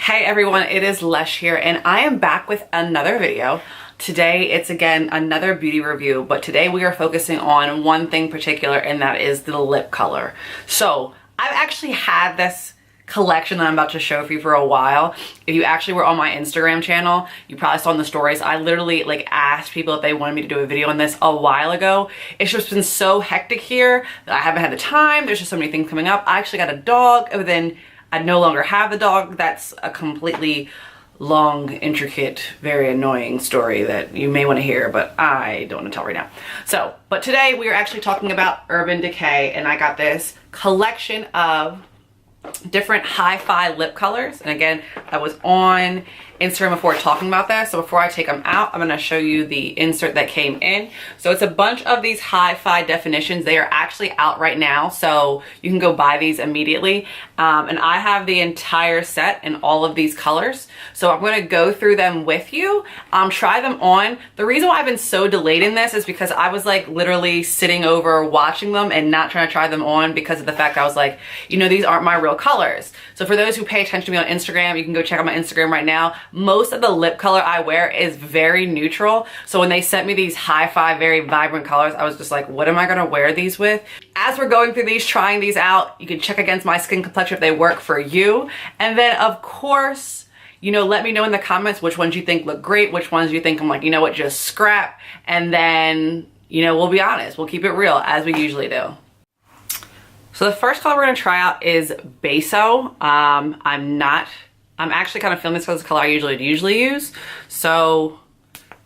Hey everyone, it is Lesh here and I am back with another video. Today it's again another beauty review, but today we are focusing on one thing particular, and that is the lip color. So I've actually had this collection that I'm about to show for you for a while. If you actually were on my Instagram channel, you probably saw in the stories, I literally asked people if they wanted me to do a video on this a while ago. It's just been so hectic here that I haven't had the time. There's just so many things coming up. I actually got a dog, but then I no longer have the dog. That's a completely long, intricate, very annoying story that you may want to hear, but I don't want to tell right now. So, but today we are actually talking about Urban Decay, and I got this collection of different hi-fi lip colors. And again, I was on Instagram before talking about that. So before I take them out, I'm going to show you the insert that came in. So it's a bunch of these hi-fi definitions. They are actually out right now, so you can go buy these immediately. And I have the entire set in all of these colors. So I'm going to go through them with you, try them on. The reason why I've been so delayed in this is because I was literally sitting over watching them and not trying to try them on because of the fact I was like, you know, these aren't my real colors. So for those who pay attention to me on Instagram, you can go check out my Instagram right now. Most of the lip color I wear is very neutral. So when they sent me these hi-fi, very vibrant colors, I was just like, what am I gonna wear these with? As we're going through these, trying these out, you can check against my skin complexion if they work for you. And then of course, you know, let me know in the comments which ones you think look great, which ones you think I'm like, you know what, just scrap. And then, you know, we'll be honest, we'll keep it real as we usually do. So the first color we're gonna try out is Beso. I'm actually kind of feeling this because it's the color I usually use. So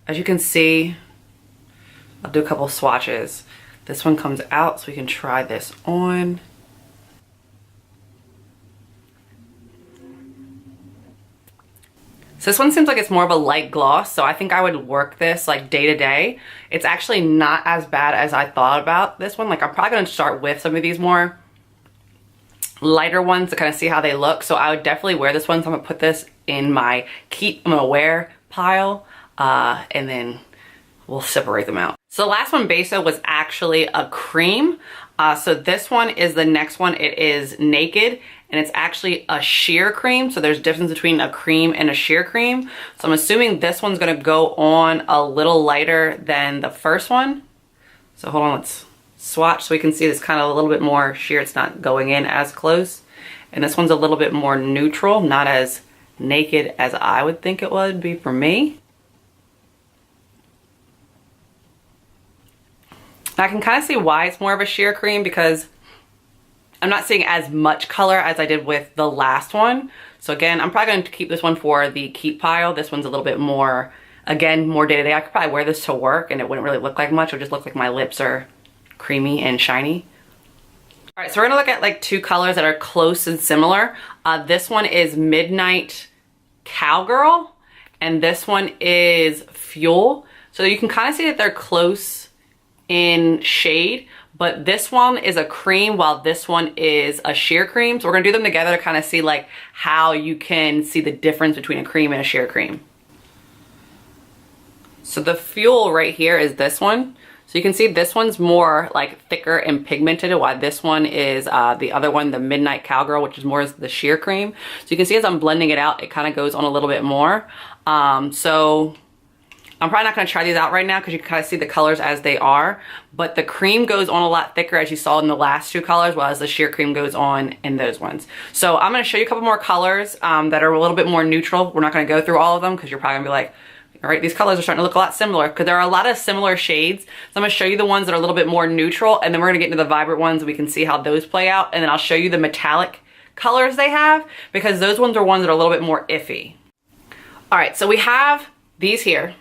as you can see, I'll do a couple swatches. This one comes out so we can try this on. So this one seems like it's more of a light gloss, so I think I would work this day to day. It's actually not as bad as I thought about this one. I'm probably gonna start with some of these more lighter ones to kind of see how they look. So I would definitely wear this one. So I'm gonna put this in my I'm gonna wear pile, and then we'll separate them out. So the last one, Beso, was actually a cream. So this one is the next one. It is Naked, and it's actually a sheer cream. So there's a difference between a cream and a sheer cream. So I'm assuming this one's gonna go on a little lighter than the first one. So hold on, let's swatch so we can see this kind of a little bit more sheer. It's not going in as close. And this one's a little bit more neutral, not as naked as I would think it would be for me. I can kind of see why it's more of a sheer cream, because I'm not seeing as much color as I did with the last one. So again, I'm probably going to keep this one for the keep pile. This one's a little bit more, again, more day-to-day. I could probably wear this to work and it wouldn't really look like much. It would just look like my lips are creamy and shiny. All right, so we're gonna look at two colors that are close and similar. This one is Midnight Cowgirl, and this one is Fuel. So you can kind of see that they're close in shade, but this one is a cream while this one is a sheer cream. So we're gonna do them together to kind of see how you can see the difference between a cream and a sheer cream. So the Fuel right here is this one. So you can see this one's more thicker and pigmented, while this one is the other one, the Midnight Cowgirl, which is more the sheer cream. So you can see as I'm blending it out, it kind of goes on a little bit more. So I'm probably not going to try these out right now because you can kind of see the colors as they are. But the cream goes on a lot thicker, as you saw in the last two colors, whereas the sheer cream goes on in those ones. So I'm going to show you a couple more colors that are a little bit more neutral. We're not going to go through all of them because you're probably going to be like, all right, these colors are starting to look a lot similar, because there are a lot of similar shades. So I'm gonna show you the ones that are a little bit more neutral, and then we're gonna get into the vibrant ones and we can see how those play out. And then I'll show you the metallic colors they have, because those ones are ones that are a little bit more iffy. All right, so we have these here.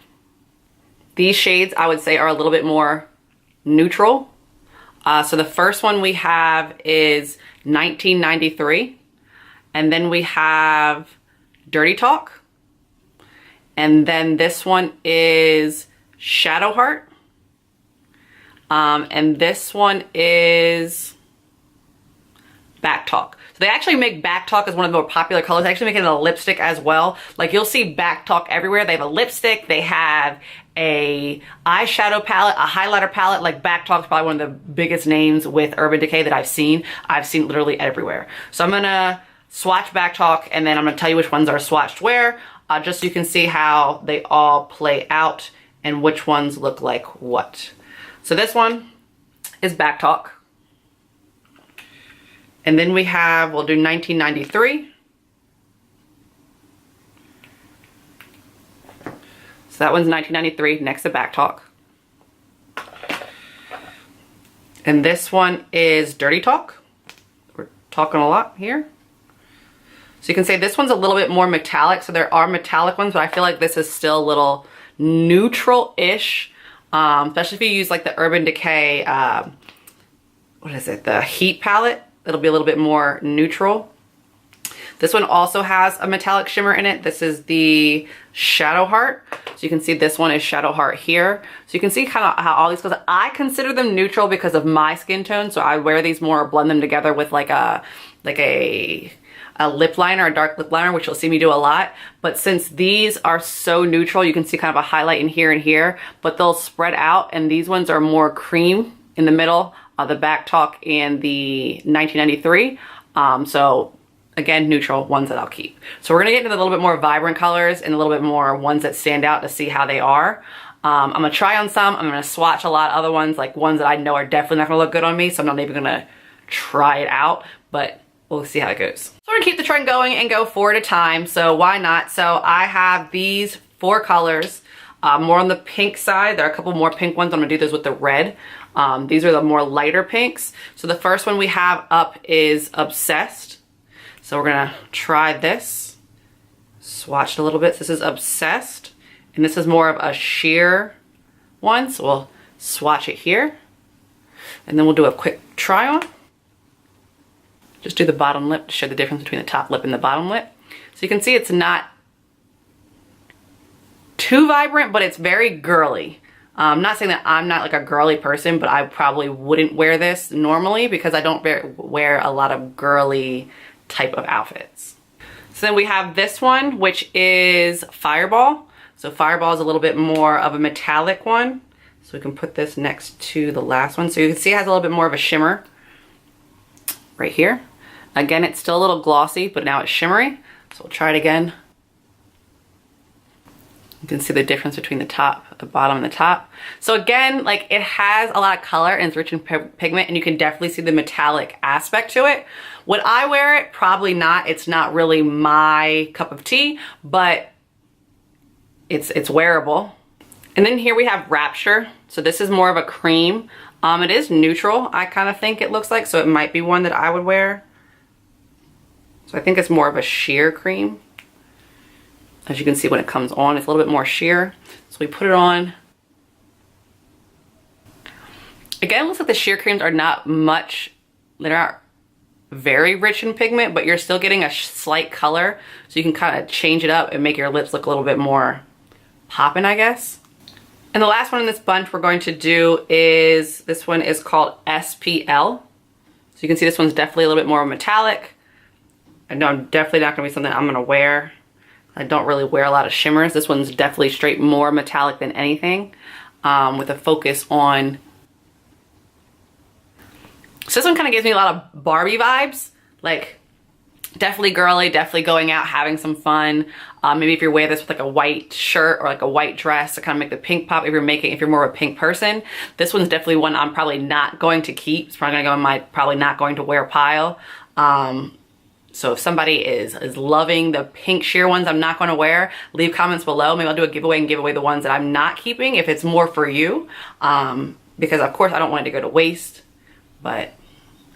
These shades I would say are a little bit more neutral. So the first one we have is 1993. And then we have Dirty Talk. And then this one is Shadow Heart. And this one is Backtalk. So they actually make Backtalk as one of the more popular colors. They actually make it in a lipstick as well. You'll see Backtalk everywhere. They have a lipstick, they have a eyeshadow palette, a highlighter palette. Backtalk's probably one of the biggest names with Urban Decay that I've seen. I've seen literally everywhere. So I'm gonna swatch Backtalk, and then I'm gonna tell you which ones are swatched where, just so you can see how they all play out and which ones look like what. So this one is Backtalk. And then we have, we'll do 1993. So that one's 1993 next to Backtalk. And this one is Dirty Talk. We're talking a lot here. So you can say this one's a little bit more metallic. So there are metallic ones, but I feel like this is still a little neutral-ish. Especially if you use like the Urban Decay, what is it? The Heat palette. It'll be a little bit more neutral. This one also has a metallic shimmer in it. This is the Shadow Heart. So you can see this one is Shadow Heart here. So you can see kind of how all these colors, I consider them neutral because of my skin tone. So I wear these more or blend them together with like a lip liner, a dark lip liner, which you'll see me do a lot. But since these are so neutral, you can see kind of a highlight in here and here, but they'll spread out. And these ones are more cream in the middle, the Backtalk and the 1993. So again, neutral ones that I'll keep. So we're gonna get into the little bit more vibrant colors and a little bit more ones that stand out to see how they are. I'm gonna try on some, I'm gonna swatch a lot of other ones, like ones that I know are definitely not gonna look good on me, so I'm not even gonna try it out, but we'll see how it goes. So we're gonna keep the trend going and go 4 at a time, so why not? So I have these 4 colors, more on the pink side. There are a couple more pink ones. I'm gonna do those with the red. These are the more lighter pinks. So the first one we have up is Obsessed. So we're gonna try this. Swatch it a little bit. This is Obsessed, and this is more of a sheer one. So we'll swatch it here, and then we'll do a quick try on. Just do the bottom lip to show the difference between the top lip and the bottom lip. So you can see it's not too vibrant, but it's very girly. I'm not saying that I'm not like a girly person, but I probably wouldn't wear this normally because I don't wear a lot of girly type of outfits. So then we have this one, which is Fireball. So Fireball is a little bit more of a metallic one. So we can put this next to the last one. So you can see it has a little bit more of a shimmer right here. Again, it's still a little glossy, but now it's shimmery. So we'll try it again. You can see the difference between the top, the bottom, and the top. So again, like it has a lot of color and it's rich in pigment, and you can definitely see the metallic aspect to it. Would I wear it? Probably not. It's not really my cup of tea, but it's wearable. And then here we have Rapture. So this is more of a cream. It is neutral, I kind of think it looks like, so it might be one that I would wear. So I think it's more of a sheer cream. As you can see when it comes on, it's a little bit more sheer. So we put it on. Again, it looks like the sheer creams are not much, they're not very rich in pigment, but you're still getting a slight color. So you can kind of change it up and make your lips look a little bit more poppin', I guess. And the last one in this bunch we're going to do is, this one is called SPL. So you can see this one's definitely a little bit more metallic. I know I'm definitely not gonna be something I'm gonna wear. I don't really wear a lot of shimmers. This one's definitely straight more metallic than anything, with a focus on. So this one kind of gives me a lot of Barbie vibes, like definitely girly, definitely going out, having some fun. Maybe if you wear this with like a white shirt or like a white dress to kind of make the pink pop, if you're more of a pink person. This one's definitely one I'm probably not going to keep. It's probably gonna go in my probably not going to wear pile. So if somebody is loving the pink sheer ones I'm not going to wear, leave comments below. Maybe I'll do a giveaway and give away the ones that I'm not keeping if it's more for you. Because of course I don't want it to go to waste, but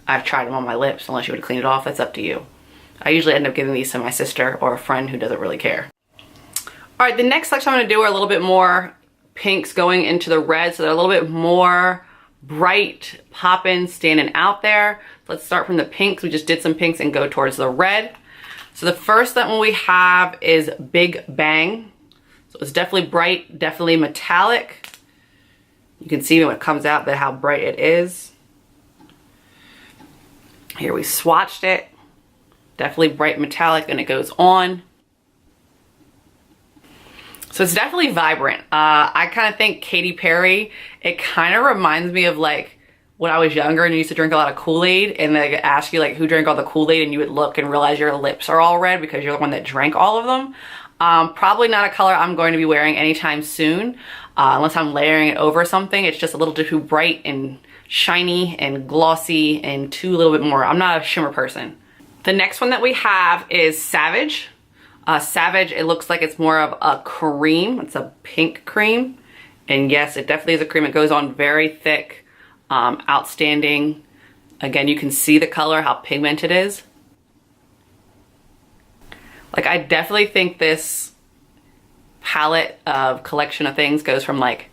I've tried them on my lips. Unless you would clean it off, that's up to you. I usually end up giving these to my sister or a friend who doesn't really care. All right, the next selection I'm going to do are a little bit more pinks going into the red, so they're a little bit more bright, poppin', standing out there. Let's start from the pinks. We just did some pinks and go towards the red. So the first one we have is Big Bang. So it's definitely bright, definitely metallic. You can see when it comes out that how bright it is. Here we swatched it. Definitely bright metallic, and it goes on. So it's definitely vibrant. I kind of think Katy Perry, it kind of reminds me of like when I was younger and you used to drink a lot of Kool-Aid and they ask you like who drank all the Kool-Aid, and you would look and realize your lips are all red because you're the one that drank all of them. Probably not a color I'm going to be wearing anytime soon, unless I'm layering it over something. It's just a little too bright and shiny and glossy and too a little bit more. I'm not a shimmer person. The next one that we have is Savage. Savage, it looks like it's more of a cream. It's a pink cream. And yes, it definitely is a cream. It goes on very thick. Outstanding. Again, you can see the color, how pigmented it is. Like, I definitely think this palette of collection of things goes from like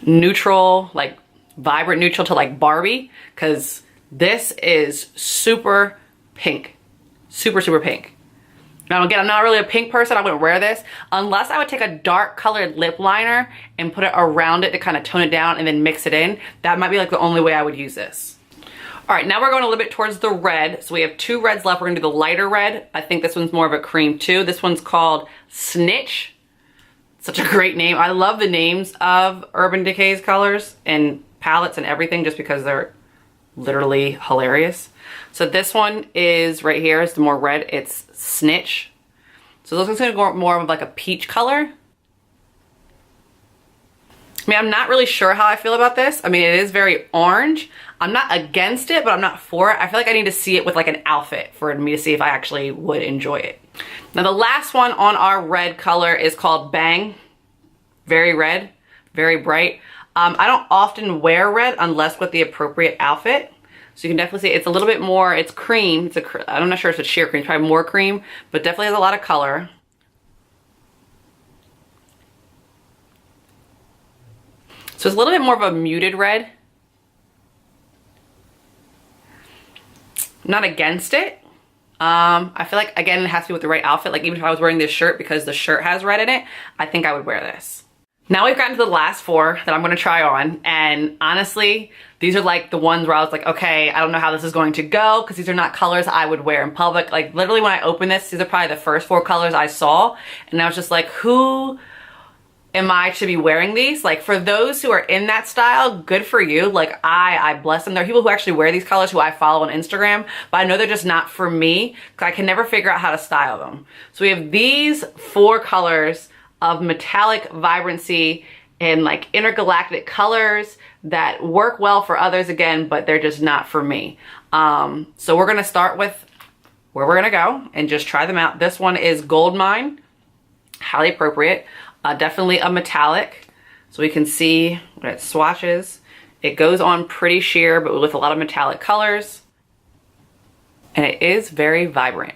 neutral, like vibrant neutral, to like Barbie, because this is super pink. Super, super pink. Now again, I'm not really a pink person. I wouldn't wear this unless I would take a dark colored lip liner and put it around it to kind of tone it down and then mix it in. That might be like the only way I would use this. All right, now we're going a little bit towards the red. So we have two reds left. We're gonna do the lighter red. I think this one's more of a cream too. This one's called Snitch. Such a great name. I love the names of Urban Decay's colors and palettes and everything just because they're literally hilarious. So this one is right here, is the more red, it's Snitch. So this one's gonna go more of like a peach color. I mean, I'm not really sure how I feel about this. I mean, it is very orange. I'm not against it, but I'm not for it. I feel like I need to see it with like an outfit for me to see if I actually would enjoy it. Now the last one on our red color is called Bang. Very red, very bright. I don't often wear red unless with the appropriate outfit. So you can definitely see it's a little bit more, it's cream. I'm not sure if it's sheer cream, it's probably more cream, but definitely has a lot of color. So it's a little bit more of a muted red. I'm not against it. I feel like, again, it has to be with the right outfit. Like even if I was wearing this shirt because the shirt has red in it, I think I would wear this. Now we've gotten to the last four that I'm gonna try on, and honestly, these are like the ones where I was like, okay, I don't know how this is going to go, because these are not colors I would wear in public. Like literally when I opened this, these are probably the first four colors I saw, and I was just like, who am I to be wearing these? Like for those who are in that style, good for you. Like I bless them. There are people who actually wear these colors who I follow on Instagram, but I know they're just not for me, because I can never figure out how to style them. So we have these four colors of metallic vibrancy and like intergalactic colors that work well for others again, but they're just not for me. So we're gonna start with where we're gonna go and just try them out. This one is Goldmine, highly appropriate, definitely a metallic. So we can see when it swatches, it goes on pretty sheer, but with a lot of metallic colors. And it is very vibrant.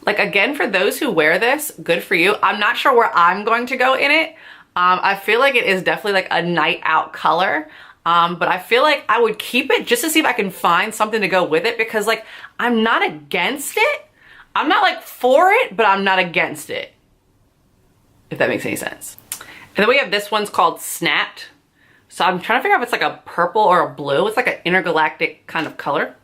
Like again, for those who wear this, good for you. I'm not sure where I'm going to go in it. I feel like it is definitely like a night out color. But I feel like I would keep it just to see if I can find something to go with it, because like I'm not against it. I'm not like for it, but I'm not against it, if that makes any sense. And then we have this one's called Snapped. So I'm trying to figure out if it's like a purple or a blue. It's like an intergalactic kind of color.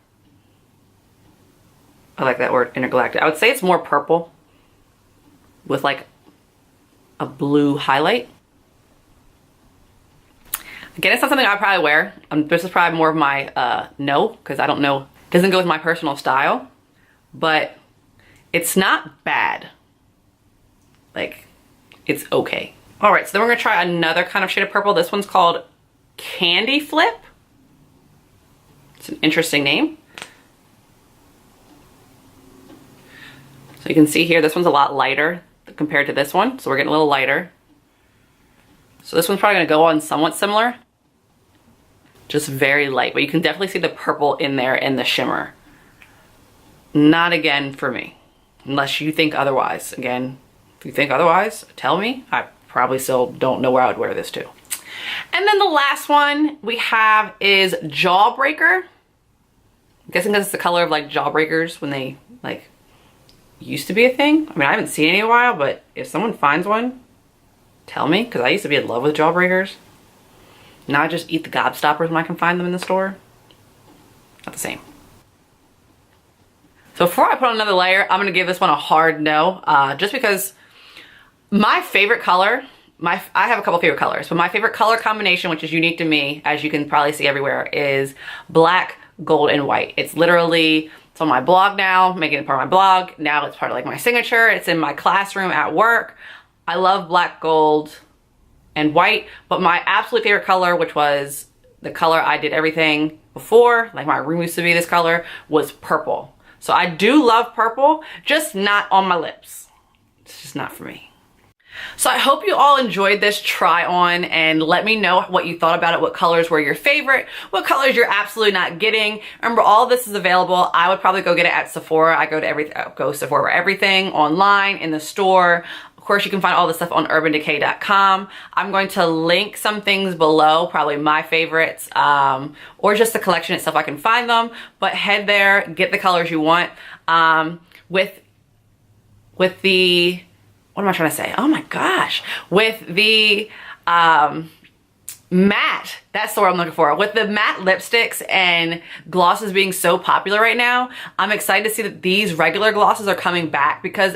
I like that word, intergalactic. I would say it's more purple with like a blue highlight. Again, it's not something I'd probably wear. This is probably more of my no, because I don't know. It doesn't go with my personal style, but it's not bad. Like, it's okay. All right, so then we're gonna try another kind of shade of purple. This one's called Candy Flip. It's an interesting name. So you can see here, this one's a lot lighter compared to this one. So we're getting a little lighter. So this one's probably gonna go on somewhat similar. Just very light, but you can definitely see the purple in there and the shimmer. Not again for me, unless you think otherwise. Again, if you think otherwise, tell me. I probably still don't know where I would wear this to. And then the last one we have is Jawbreaker. I'm guessing because it's the color of like Jawbreakers when they like used to be a thing. I mean, I haven't seen any in a while, but if someone finds one, tell me, because I used to be in love with Jawbreakers. Now I just eat the gobstoppers when I can find them in the store. Not the same. So before I put on another layer, I'm gonna give this one a hard no, just because My favorite color, I have a couple favorite colors, but my favorite color combination, which is unique to me, as you can probably see everywhere, is black, gold, and white. It's literally, it's on my blog now, making it part of my blog. Now it's part of like my signature. It's in my classroom at work. I love black, gold, and white, but my absolute favorite color, which was the color I did everything before, like my room used to be this color, was purple. So I do love purple, just not on my lips. It's just not for me. So I hope you all enjoyed this try on, and let me know what you thought about it, what colors were your favorite, what colors you're absolutely not getting. Remember, all this is available. I would probably go get it at Sephora. I go Sephora for everything, online, in the store. Of course, you can find all this stuff on urbandecay.com. I'm going to link some things below, probably my favorites, or just the collection itself. I can find them, but head there, get the colors you want. With the, what am I trying to say? Oh my gosh. With the matte, that's the word I'm looking for. With the matte lipsticks and glosses being so popular right now, I'm excited to see that these regular glosses are coming back, because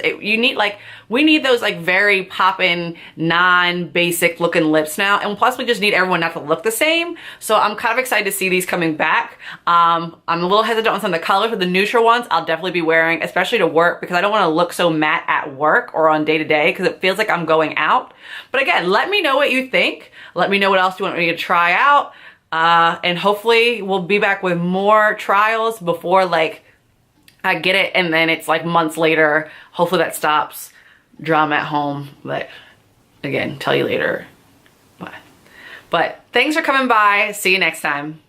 we need those like very poppin', non-basic looking lips now. And plus we just need everyone not to look the same. So I'm kind of excited to see these coming back. I'm a little hesitant on some of the colors, but the neutral ones I'll definitely be wearing, especially to work, because I don't want to look so matte at work or on day to day, because it feels like I'm going out. But again, let me know what you think. Let me know what else you want me to try out. And hopefully we'll be back with more trials before like I get it and then it's like months later. Hopefully that stops. Drama at home. But again, tell you later. Bye. But thanks for coming by. See you next time.